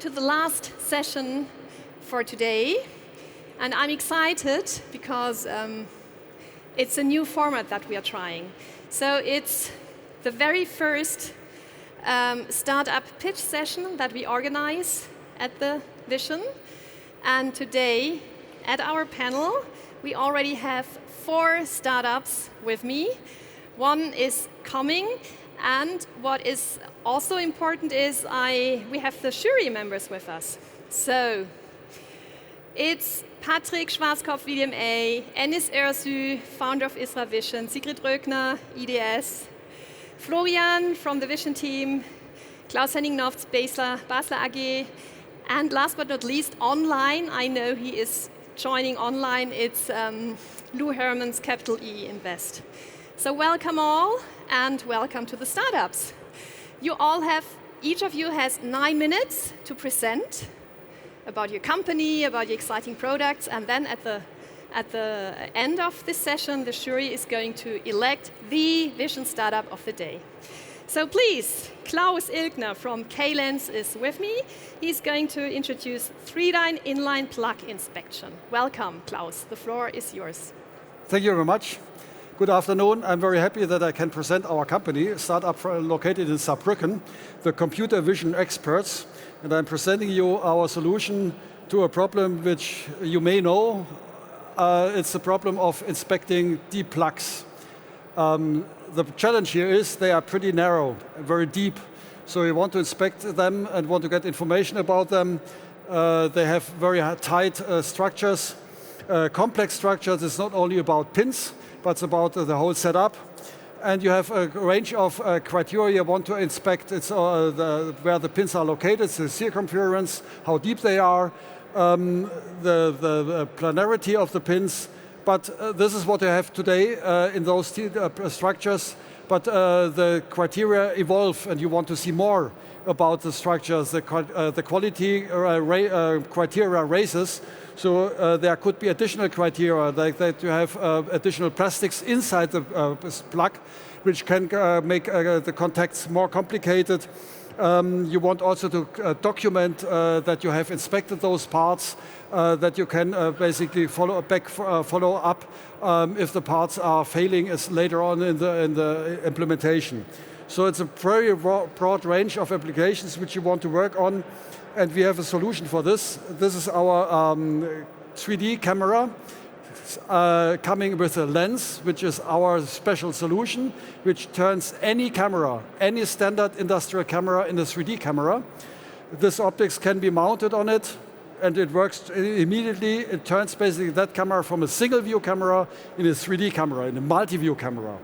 to the last session for today. And I'm excited because it's a new format that we are trying. So it's the very first startup pitch session that we organize at the Vision. And today, at our panel, we already have 4 startups with me. One is coming, and what is also important is we have the jury members with us. So it's Patrick Schwarzkopf, VDMA, Enis Ersu, founder of Isra Vision, Sigrid Rögner, IDS, Florian from the Vision team, Klaus Henning-Nofts, Basler AG, and last but not least, online, I know he is joining online, it's Lou Herman's Capital E Invest. So welcome all, and welcome to the startups. Each of you has 9 minutes to present about your company, about your exciting products, and then at the end of this session, the jury is going to elect the Vision startup of the day. So please, Klaus Ilgner from K-Lens is with me. He's going to introduce 3-line inline plug inspection. Welcome, Klaus. The floor is yours. Thank you very much. Good afternoon. I'm very happy that I can present our company, a startup located in Saarbrücken, the computer vision experts. And I'm presenting you our solution to a problem which you may know. It's the problem of inspecting deep plugs. The challenge here is they are pretty narrow, very deep. So you want to inspect them and want to get information about them. They have very tight structures, complex structures. It's not only about pins, but it's about the whole setup. And you have a range of criteria you want to inspect. It's where the pins are located, the circumference, how deep they are, the planarity of the pins. But this is what you have today in those structures. But the criteria evolve, and you want to see more about the structures. The quality criteria raises. So there could be additional criteria, like that you have additional plastics inside the plug, which can make the contacts more complicated. You want also to document that you have inspected those parts, that you can basically follow up if the parts are failing later on in the implementation. So it's a very broad range of applications which you want to work on. And we have a solution for this. This is our 3D camera coming with a lens, which is our special solution, which turns any camera, any standard industrial camera in a 3D camera. This optics can be mounted on it, and it works immediately. It turns basically that camera from a single view camera in a 3D camera, in a multi-view camera.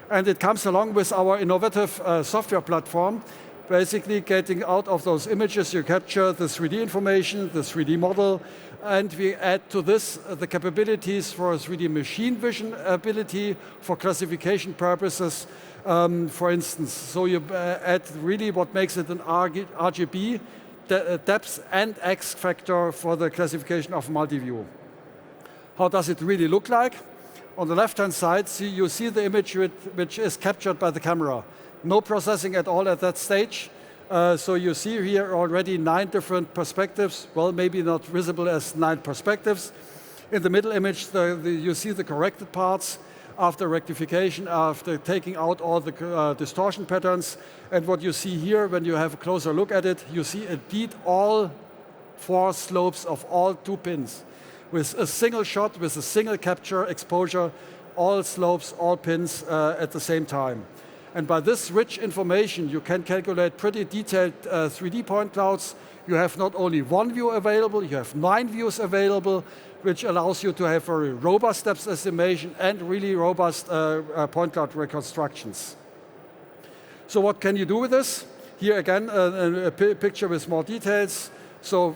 And it comes along with our innovative software platform, basically getting out of those images, you capture the 3D information, the 3D model, and we add to this the capabilities for 3D machine vision ability for classification purposes, for instance. So you add really what makes it an RGB, depth and X factor for the classification of multi-view. How does it really look like? On the left-hand side, you see the image which is captured by the camera. No processing at all at that stage. So you see here already 9 different perspectives. Well, maybe not visible as 9 perspectives. In the middle image, you see the corrected parts after rectification, after taking out all the distortion patterns. And what you see here, when you have a closer look at it, you see indeed all 4 slopes of all 2 pins. With a single shot, with a single capture exposure, all slopes, all pins at the same time. And by this rich information, you can calculate pretty detailed 3D point clouds. You have not only 1 view available, you have 9 views available, which allows you to have very robust depth estimation and really robust point cloud reconstructions. So what can you do with this? Here again, a picture with more details. So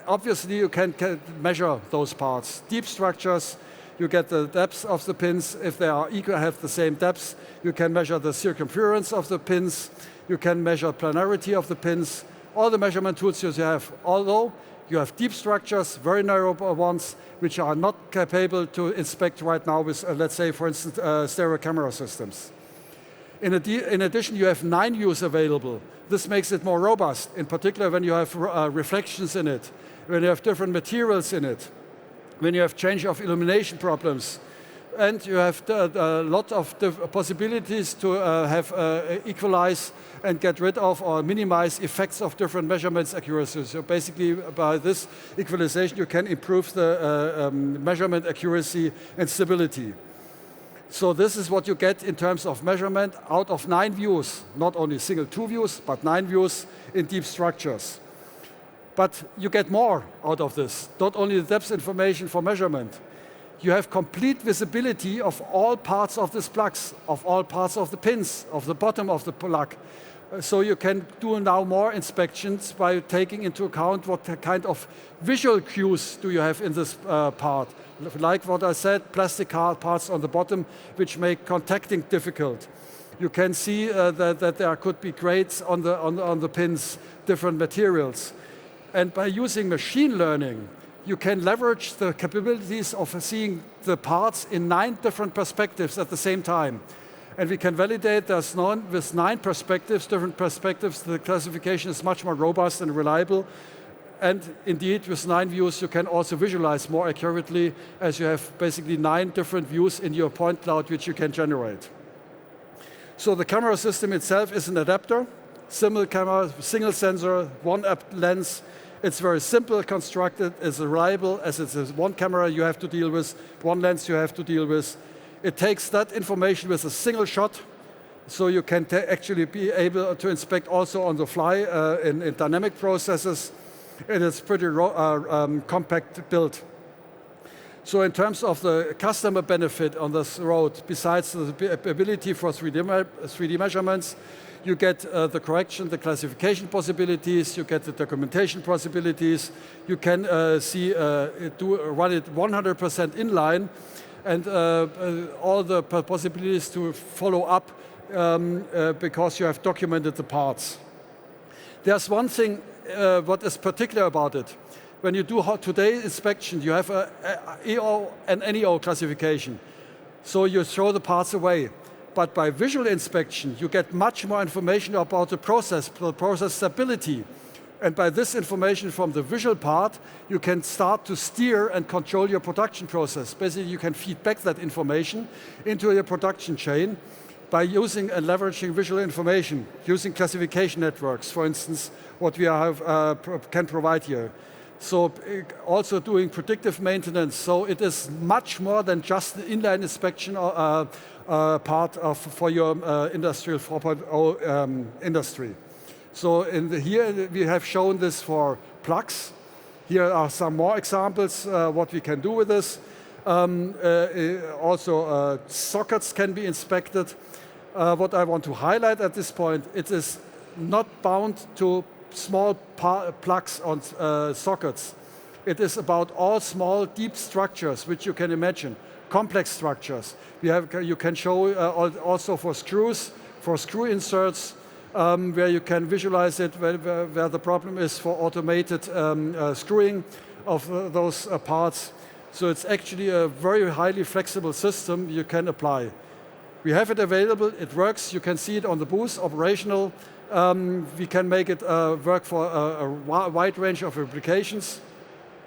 obviously you can measure those parts. Deep structures, you get the depth of the pins. If they are equal, have the same depth, you can measure the circumference of the pins. You can measure planarity of the pins. All the measurement tools you have, although you have deep structures, very narrow ones, which are not capable to inspect right now with, let's say, for instance, stereo camera systems. In addition, you have 9 views available. This makes it more robust, in particular when you have reflections in it, when you have different materials in it, when you have change of illumination problems, and you have a lot of possibilities to equalize and get rid of or minimize effects of different measurements accuracy. So basically, by this equalization, you can improve the measurement accuracy and stability. So this is what you get in terms of measurement out of 9 views, not only single 2 views, but 9 views in deep structures. But you get more out of this, not only the depth information for measurement. You have complete visibility of all parts of these plugs, of all parts of the pins, of the bottom of the plug. So you can do now more inspections by taking into account what kind of visual cues do you have in this part. Like what I said, plastic parts on the bottom which make contacting difficult. You can see that there could be grates on the pins, different materials. And by using machine learning, you can leverage the capabilities of seeing the parts in 9 different perspectives at the same time. And we can validate there's with 9 perspectives, different perspectives, the classification is much more robust and reliable. And indeed, with 9 views, you can also visualize more accurately, as you have basically 9 different views in your point cloud which you can generate. So the camera system itself is an adapter, single camera, single sensor, 1 lens. It's very simple constructed, it's reliable, as it's 1 camera you have to deal with, 1 lens you have to deal with. It takes that information with a single shot, so you can actually be able to inspect also on the fly in dynamic processes. It is pretty compact build. So in terms of the customer benefit on this road, besides the ability for 3D measurements, you get the correction, the classification possibilities, you get the documentation possibilities, you can run it 100% inline, and all the possibilities to follow up because you have documented the parts. There's one thing what is particular about it. When you do today's inspection, you have a EO and NEO classification. So you throw the parts away. But by visual inspection, you get much more information about the process stability. And by this information from the visual part, you can start to steer and control your production process. Basically, you can feed back that information into your production chain by using and leveraging visual information, using classification networks, for instance, what we can provide here. So also doing predictive maintenance. So it is much more than just the inline inspection part for your industrial 4.0 industry. So here we have shown this for plugs. Here are some more examples what we can do with this. Also sockets can be inspected. What I want to highlight at this point, it is not bound to small plugs on sockets. It is about all small deep structures which you can imagine, complex structures. You can show also for screws, for screw inserts, where you can visualize it, where the problem is for automated screwing of those parts. So it's actually a very highly flexible system you can apply. We have it available, it works, you can see it on the booth, operational. We can make it work for a wide range of applications.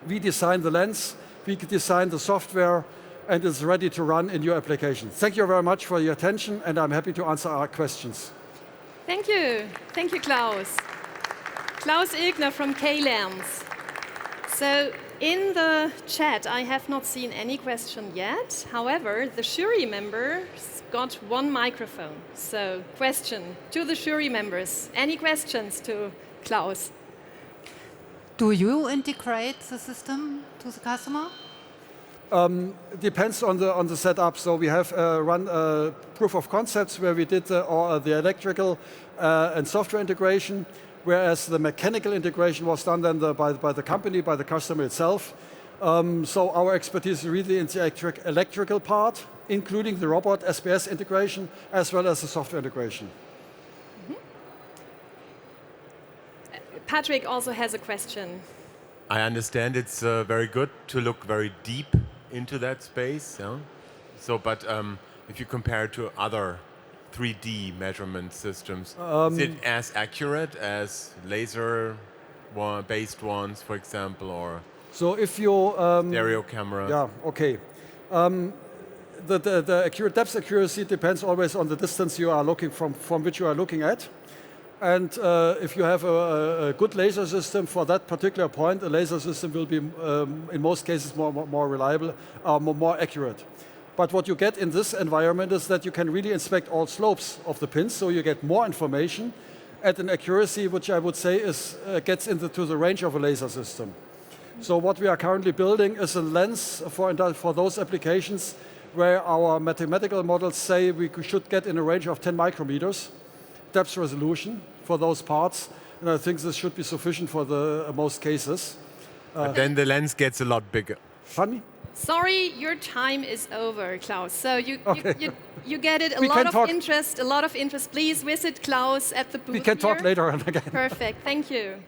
We design the lens, we design the software, and it's ready to run in your application. Thank you very much for your attention, and I'm happy to answer our questions. Thank you, Klaus. Klaus Ilgner from Lernen. So in the chat, I have not seen any question yet. However, the jury members got 1 microphone. So question to the jury members. Any questions to Klaus? Do you integrate the system to the customer? Depends on the setup. So we have run proof of concepts where we did the electrical and software integration, whereas the mechanical integration was done then by the company, by the customer itself. So our expertise is really in the electrical part, including the robot SPS integration, as well as the software integration. Mm-hmm. Patrick also has a question. I understand it's very good to look very deep into that space. Yeah? So, but if you compare it to other 3D measurement systems? Is it as accurate as laser-based ones, for example, or So if you stereo cameras? Yeah, okay. The accurate depth accuracy depends always on the distance you are looking from which you are looking at. And if you have a good laser system for that particular point, a laser system will be, in most cases, more reliable, more accurate. But what you get in this environment is that you can really inspect all slopes of the pins, so you get more information at an accuracy which I would say gets into the range of a laser system. So what we are currently building is a lens for those applications where our mathematical models say we should get in a range of 10 micrometers depth resolution for those parts. And I think this should be sufficient for the most cases. But then the lens gets a lot bigger. Pardon me? Sorry, your time is over, Klaus. So you get it. A lot of interest. Please visit Klaus at the booth. We can talk here. later on again. Perfect. Thank you.